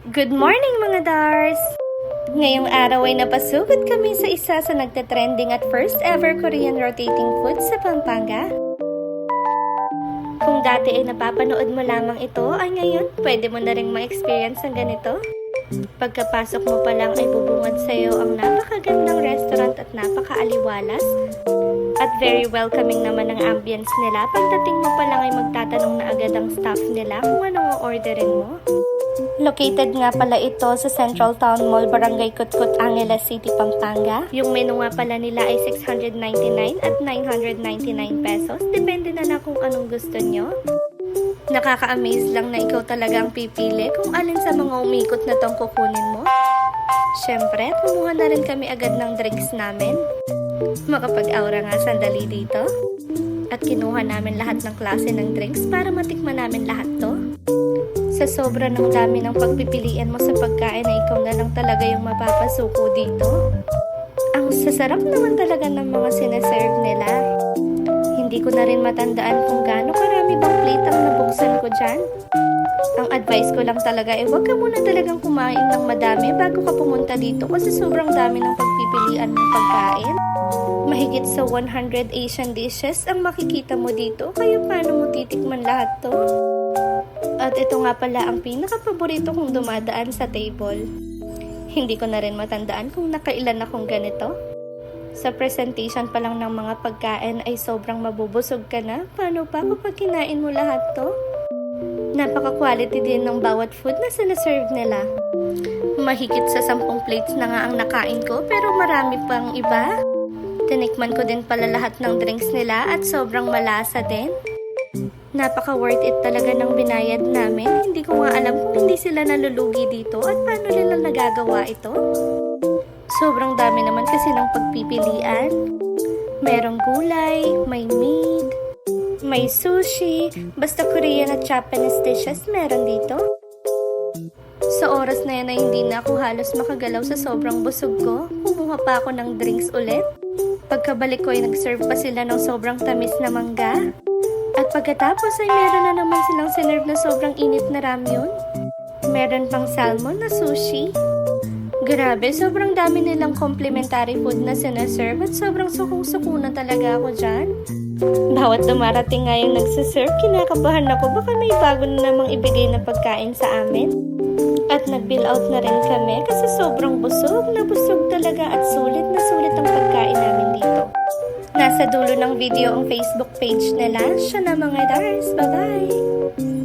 Good morning mga Dars! Ngayong araw ay napasugod kami sa isa sa nagte-trending at first ever Korean rotating food sa Pampanga. Kung dati ay napapanood mo lamang ito, ay ngayon pwede mo na ring ma-experience ang ganito. Pagkapasok mo pa lang ay bubungad sa iyo ang napakagandang restaurant at napakaaliwalas. At very welcoming naman ang ambience nila. Pagdating mo pa lang ay magtatanong na agad ang staff nila kung anong orderin mo. Located nga pala ito sa Central Town Mall, Barangay Kutkut, Angeles City, Pampanga. Yung menu nga pala nila ay 699 at 999 pesos. Depende na lang kung anong gusto nyo. Nakaka-amaze lang na ikaw talaga ang pipili kung alin sa mga umikot na tong kukunin mo. Syempre, kumuha na rin kami agad ng drinks namin. Makapag-aura nga sandali dito. At kinuha namin lahat ng klase ng drinks para matikman namin lahat to. Sa sobra ng dami ng pagpipilian mo sa pagkain na ikaw na lang talaga yung mapapasuko dito. Ang sasarap naman talaga ng mga sinaserve nila. Hindi ko na rin matandaan kung gaano karami bang plate ang nabuksan ko dyan. Ang advice ko lang talaga ay huwag ka muna talagang kumain ng madami bago ka pumunta dito kasi sobrang dami ng pagpipilian ng pagkain. Mahigit sa 100 Asian dishes ang makikita mo dito, kaya paano mo titikman lahat to? At ito nga pala ang pinaka-paborito kong dumadaan sa table. Hindi ko na rin matandaan kung nakailan akong ganito. Sa presentation pa lang ng mga pagkain ay sobrang mabubusog ka na. Paano pa kapag kinain mo lahat to? Napaka-quality din ng bawat food na sinaserve nila. Mahigit sa 10 plates na nga ang nakain ko pero marami pang iba. Tinikman ko din pala lahat ng drinks nila at sobrang malasa din. Napaka-worth it talaga ng binayad namin. Hindi ko nga alam kung hindi sila nalulugi dito at paano nila nagagawa ito. Sobrang dami naman kasi ng pagpipilian. Merong gulay, may meat, may sushi, basta Korean at Japanese dishes meron dito. Sa oras na yan ay hindi na ako halos makagalaw sa sobrang busog ko. Kumuha pa ako ng drinks ulit. Pagkabalik ko ay nag-serve pa sila ng sobrang tamis na mangga. At pagkatapos ay meron na naman silang sinerve na sobrang init na ramyun. Meron pang salmon na sushi. Grabe, sobrang dami nilang complimentary food na sinaserve at sobrang sukong-suko na talaga ako dyan. Bawat dumarating nga yung nagsiserve, kinakabahan ako baka may bago na namang ibigay na pagkain sa amin. At nag-bill out na rin kami kasi sobrang busog na busog talaga at sulit na sulit ang pagkain namin dito. Nasa dulo ng video ang Facebook page nila. Siya na mga Dars. Bye-bye!